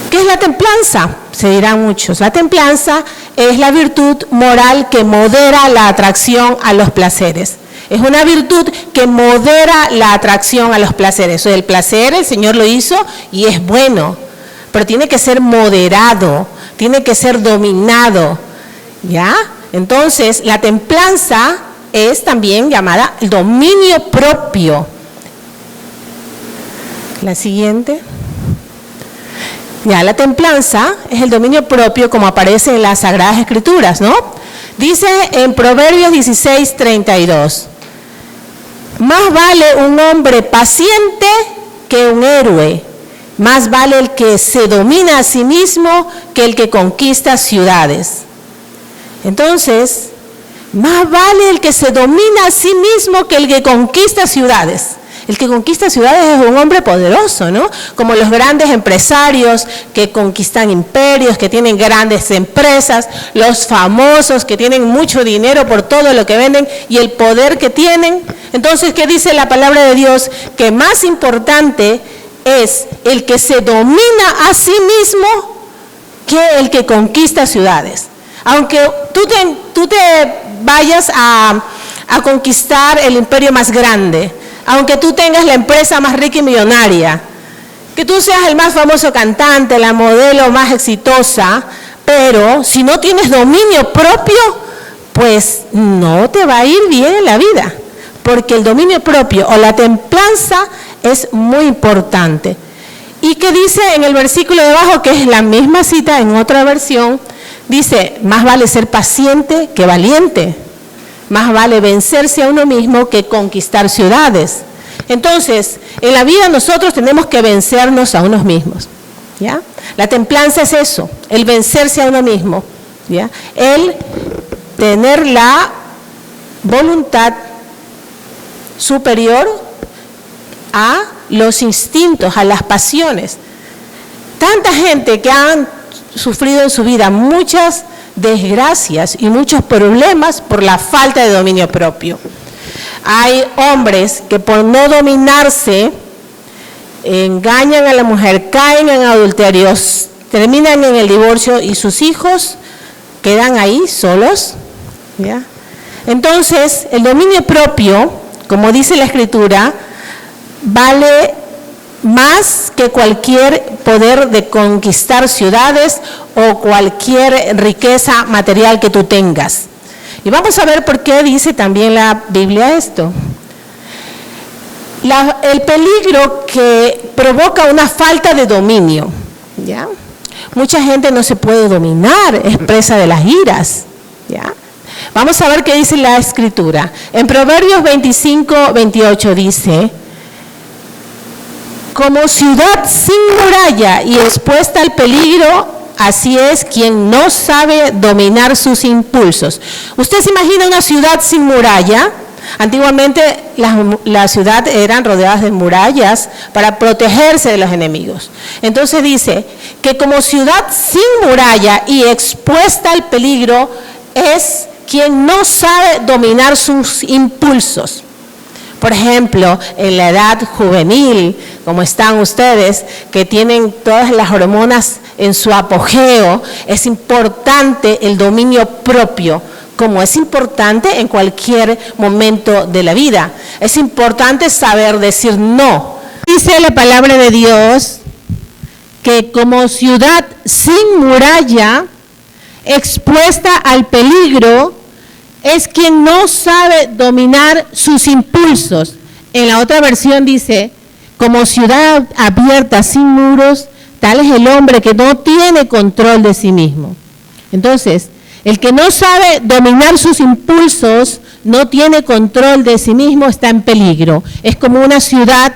¿Qué es la templanza? Se dirán muchos. La templanza es la virtud moral que modera la atracción a los placeres. Es una virtud que modera la atracción a los placeres. O sea, el placer el Señor lo hizo y es bueno, pero tiene que ser moderado, tiene que ser dominado, ¿ya? Entonces, la templanza es también llamada el dominio propio. La siguiente. Ya, la templanza es el dominio propio como aparece en las Sagradas Escrituras, ¿no? Dice en Proverbios 16:32, más vale un hombre paciente que un héroe, más vale el que se domina a sí mismo que el que conquista ciudades. Entonces, más vale el que se domina a sí mismo que el que conquista ciudades. El que conquista ciudades es un hombre poderoso, ¿no? Como los grandes empresarios que conquistan imperios, que tienen grandes empresas, los famosos que tienen mucho dinero por todo lo que venden y el poder que tienen. Entonces, ¿qué dice la palabra de Dios? Que más importante es el que se domina a sí mismo que el que conquista ciudades. Aunque tú te vayas a conquistar el imperio más grande, aunque tú tengas la empresa más rica y millonaria, que tú seas el más famoso cantante, la modelo más exitosa, pero si no tienes dominio propio, pues no te va a ir bien en la vida, porque el dominio propio o la templanza es muy importante. ¿Y qué dice en el versículo de abajo, que es la misma cita en otra versión? Dice, más vale ser paciente que valiente. Más vale vencerse a uno mismo que conquistar ciudades. Entonces, en la vida nosotros tenemos que vencernos a unos mismos, ¿ya? La templanza es eso, el vencerse a uno mismo, ¿ya? El tener la voluntad superior a los instintos, a las pasiones. Tanta gente que han sufrido en su vida muchas desgracias y muchos problemas por la falta de dominio propio. Hay hombres que por no dominarse engañan a la mujer, caen en adulterios, terminan en el divorcio y sus hijos quedan ahí solos, ¿ya? Entonces, el dominio propio, como dice la Escritura, vale más que cualquier poder de conquistar ciudades o cualquier riqueza material que tú tengas. Y vamos a ver por qué dice también la Biblia esto. El peligro que provoca una falta de dominio, ¿ya? Mucha gente no se puede dominar, es presa de las iras, ¿ya? Vamos a ver qué dice la Escritura. En Proverbios 25:28 dice, como ciudad sin muralla y expuesta al peligro, así es quien no sabe dominar sus impulsos. ¿Usted se imagina una ciudad sin muralla? Antiguamente las ciudades eran rodeadas de murallas para protegerse de los enemigos. Entonces dice que como ciudad sin muralla y expuesta al peligro es quien no sabe dominar sus impulsos. Por ejemplo, en la edad juvenil, como están ustedes, que tienen todas las hormonas en su apogeo, es importante el dominio propio, como es importante en cualquier momento de la vida. Es importante saber decir no. Dice la palabra de Dios que como ciudad sin muralla, expuesta al peligro, es quien no sabe dominar sus impulsos. En la otra versión dice, como ciudad abierta sin muros, tal es el hombre que no tiene control de sí mismo. Entonces, el que no sabe dominar sus impulsos, no tiene control de sí mismo, está en peligro. Es como una ciudad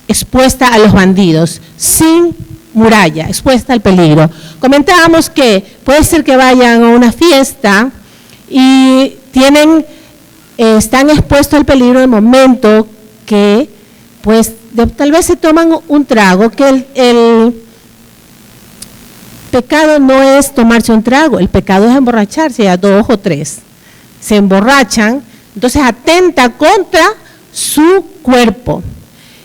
expuesta a los bandidos, sin muralla, expuesta al peligro. Comentábamos que puede ser que vayan a una fiesta y están expuestos al peligro de momento que pues tal vez se toman un trago, que el pecado no es tomarse un trago, el pecado es emborracharse, a 2 o 3 se emborrachan, entonces atenta contra su cuerpo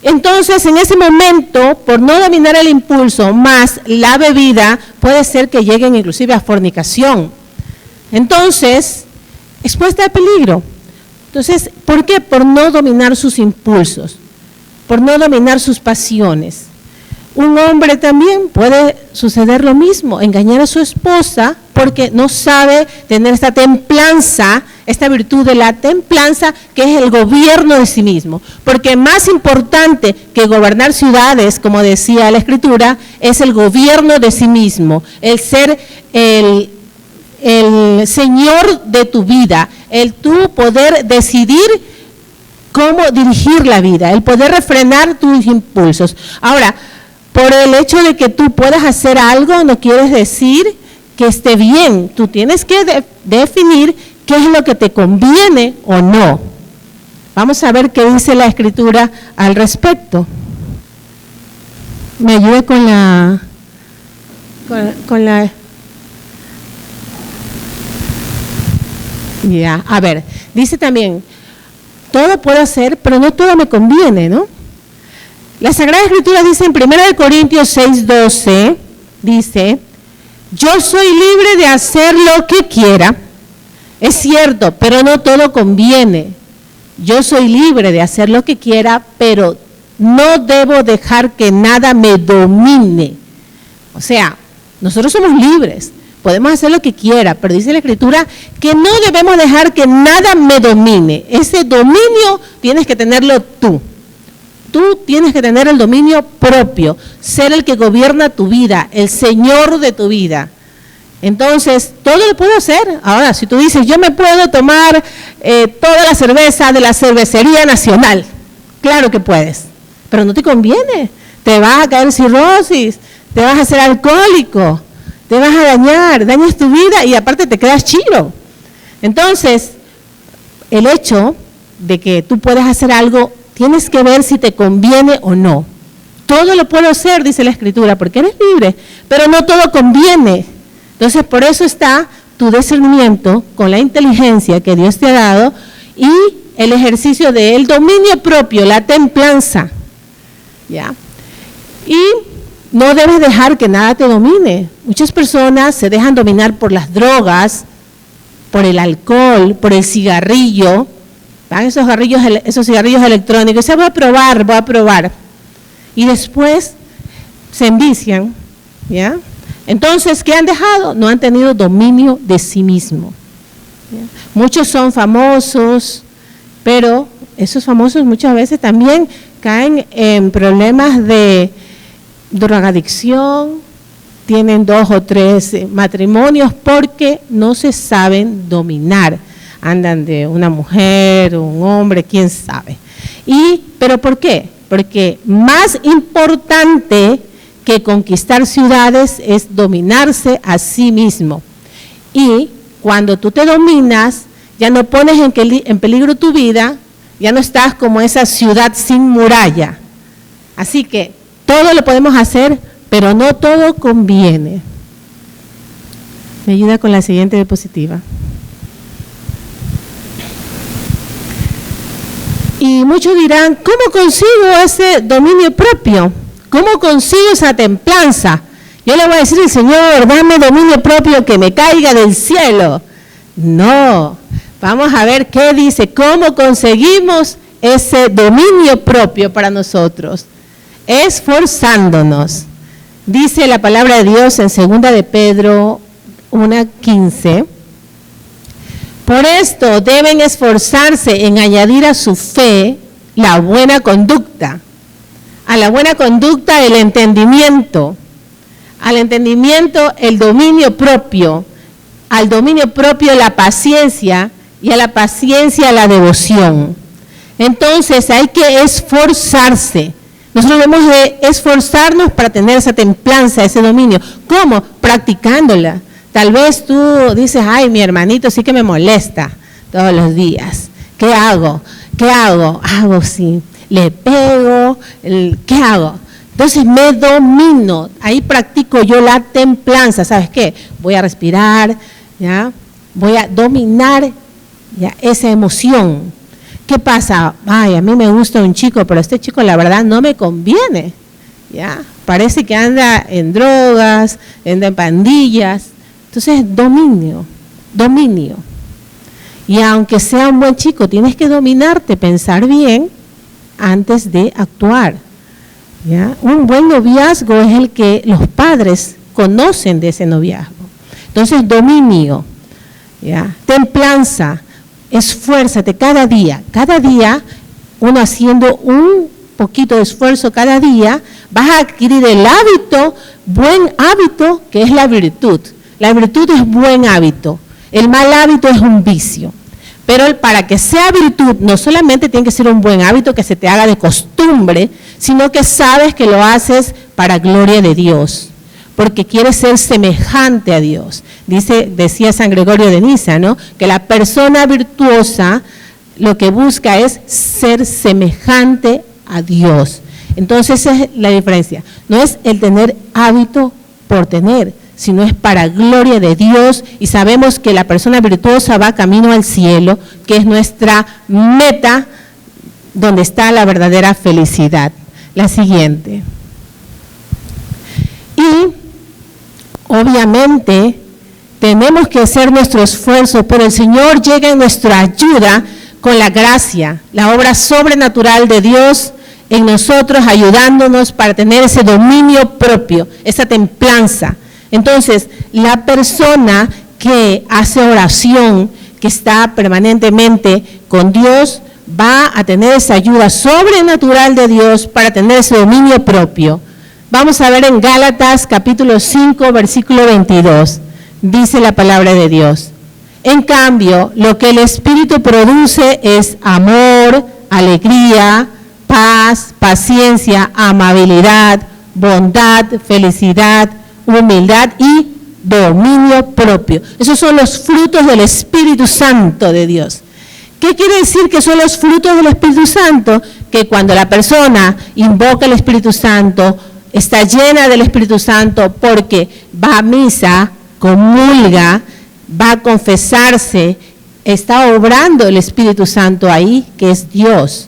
Entonces, en ese momento, por no dominar el impulso más la bebida, puede ser que lleguen inclusive a fornicación. Entonces, expuesta al peligro. Entonces, ¿por qué? Por no dominar sus impulsos, por no dominar sus pasiones. Un hombre también puede suceder lo mismo, engañar a su esposa porque no sabe tener esta templanza, esta virtud de la templanza, que es el gobierno de sí mismo. Porque más importante que gobernar ciudades, como decía la Escritura, es el gobierno de sí mismo, el ser el Señor de tu vida, el tú poder decidir cómo dirigir la vida, el poder refrenar tus impulsos. Ahora, por el hecho de que tú puedas hacer algo, no quieres decir que esté bien. Tú tienes que definir qué es lo que te conviene o no. Vamos a ver qué dice la Escritura al respecto. Me ayuda con la ya, a ver, dice también, todo puedo hacer, pero no todo me conviene, ¿no? La Sagrada Escritura dice en 1 Corintios 6:12, dice, yo soy libre de hacer lo que quiera, es cierto, pero no todo conviene. Yo soy libre de hacer lo que quiera, pero no debo dejar que nada me domine. O sea, nosotros somos libres, podemos hacer lo que quiera, pero dice la Escritura que no debemos dejar que nada me domine. Ese dominio tienes que tenerlo tú. Tú tienes que tener el dominio propio, ser el que gobierna tu vida, el Señor de tu vida. Entonces, todo lo puedo hacer. Ahora, si tú dices, yo me puedo tomar toda la cerveza de la cervecería nacional, claro que puedes, pero no te conviene. Te vas a caer cirrosis, te vas a hacer alcohólico, te vas a dañas tu vida y aparte te quedas chiro. Entonces, el hecho de que tú puedas hacer algo, tienes que ver si te conviene o no. Todo lo puedo hacer, dice la Escritura, porque eres libre, pero no todo conviene. Entonces, por eso está tu discernimiento con la inteligencia que Dios te ha dado y el ejercicio del dominio propio, la templanza. ¿Ya? Y no debes dejar que nada te domine. Muchas personas se dejan dominar por las drogas, por el alcohol, por el cigarrillo, esos cigarrillos electrónicos. Voy a probar. Y después se envician, ¿ya? Entonces, ¿qué han dejado? No han tenido dominio de sí mismo. ¿Ya? Muchos son famosos, pero esos famosos muchas veces también caen en problemas de drogadicción, tienen 2 o 3 matrimonios porque no se saben dominar. Andan de una mujer, un hombre, quién sabe. ¿Pero por qué? Porque más importante que conquistar ciudades es dominarse a sí mismo. Y cuando tú te dominas, ya no pones en peligro tu vida, ya no estás como esa ciudad sin muralla. Así que todo lo podemos hacer, pero no todo conviene. Me ayuda con la siguiente diapositiva. Y muchos dirán, ¿cómo consigo ese dominio propio? ¿Cómo consigo esa templanza? Yo le voy a decir al Señor, dame dominio propio que me caiga del cielo. No, vamos a ver qué dice, cómo conseguimos ese dominio propio para nosotros. Esforzándonos. Dice la palabra de Dios en 2 de Pedro 1:15. Por esto deben esforzarse en añadir a su fe la buena conducta. A la buena conducta el entendimiento. Al entendimiento el dominio propio. Al dominio propio la paciencia y a la paciencia la devoción. Entonces hay que esforzarse. Nosotros debemos de esforzarnos para tener esa templanza, ese dominio. ¿Cómo? Practicándola. Tal vez tú dices, ay, mi hermanito sí que me molesta todos los días. ¿Qué hago? Hago sí, le pego, ¿qué hago? Entonces me domino, ahí practico yo la templanza. ¿Sabes qué? Voy a respirar, ¿ya? Voy a dominar, ¿ya?, esa emoción. ¿Qué pasa? Ay, a mí me gusta un chico, pero este chico la verdad no me conviene. ¿Ya? Parece que anda en drogas, anda en pandillas. Entonces, dominio. Y aunque sea un buen chico, tienes que dominarte, pensar bien antes de actuar. ¿Ya? Un buen noviazgo es el que los padres conocen de ese noviazgo. Entonces, dominio, ¿ya? Templanza, esfuérzate cada día uno haciendo un poquito de esfuerzo cada día, vas a adquirir el hábito, buen hábito, que es la virtud. La virtud es buen hábito, el mal hábito es un vicio. Pero para que sea virtud, no solamente tiene que ser un buen hábito que se te haga de costumbre, sino que sabes que lo haces para gloria de Dios, porque quieres ser semejante a Dios. Decía San Gregorio de Niza, ¿no? Que la persona virtuosa lo que busca es ser semejante a Dios. Entonces esa es la diferencia. No es el tener hábito por tener, sino es para gloria de Dios, y sabemos que la persona virtuosa va camino al cielo, que es nuestra meta, donde está la verdadera felicidad. La siguiente. Y obviamente tenemos que hacer nuestro esfuerzo, pero el Señor llega en nuestra ayuda con la gracia, la obra sobrenatural de Dios en nosotros, ayudándonos para tener ese dominio propio, esa templanza. Entonces, la persona que hace oración, que está permanentemente con Dios, va a tener esa ayuda sobrenatural de Dios para tener ese dominio propio. Vamos a ver en Gálatas capítulo 5, versículo 22. Dice la palabra de Dios: en cambio, lo que el Espíritu produce es amor, alegría, paz, paciencia, amabilidad, bondad, felicidad, humildad y dominio propio. Esos son los frutos del Espíritu Santo de Dios. ¿Qué quiere decir que son los frutos del Espíritu Santo? Que cuando la persona invoca el Espíritu Santo, está llena del Espíritu Santo porque va a misa, comulga, va a confesarse, está obrando el Espíritu Santo ahí, que es Dios.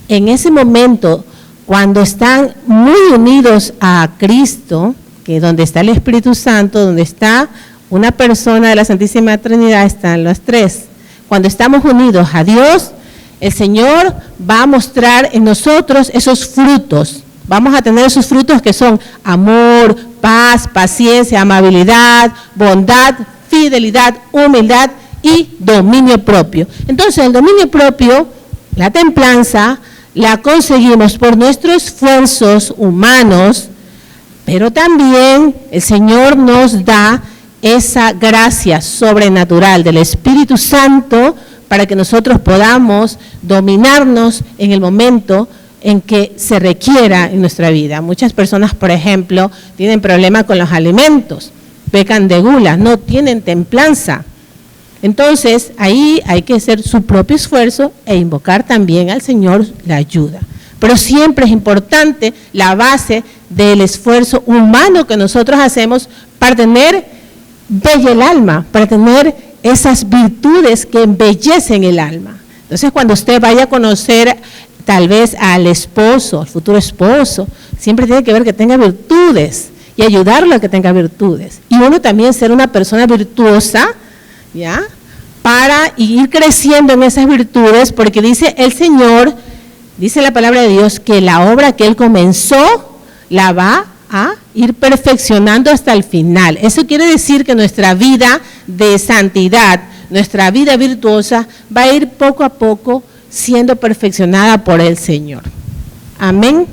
En ese momento, cuando están muy unidos a Cristo, que donde está el Espíritu Santo, donde está una persona de la Santísima Trinidad, están los tres. Cuando estamos unidos a Dios, el Señor va a mostrar en nosotros esos frutos. Vamos a tener esos frutos que son amor, paz, paciencia, amabilidad, bondad, fidelidad, humildad y dominio propio. Entonces, el dominio propio, la templanza, la conseguimos por nuestros esfuerzos humanos, pero también el Señor nos da esa gracia sobrenatural del Espíritu Santo para que nosotros podamos dominarnos en el momento en que se requiera en nuestra vida. Muchas personas, por ejemplo, tienen problemas con los alimentos, pecan de gula, no tienen templanza. Entonces, ahí hay que hacer su propio esfuerzo e invocar también al Señor la ayuda. Pero siempre es importante la base del esfuerzo humano que nosotros hacemos para tener bella el alma, para tener esas virtudes que embellecen el alma. Entonces, cuando usted vaya a conocer tal vez al esposo, al futuro esposo, siempre tiene que ver que tenga virtudes y ayudarlo a que tenga virtudes. Y uno también ser una persona virtuosa, ¿ya? Para ir creciendo en esas virtudes, porque dice el Señor, dice la palabra de Dios, que la obra que Él comenzó la va a ir perfeccionando hasta el final. Eso quiere decir que nuestra vida de santidad, nuestra vida virtuosa, va a ir poco a poco siendo perfeccionada por el Señor. Amén.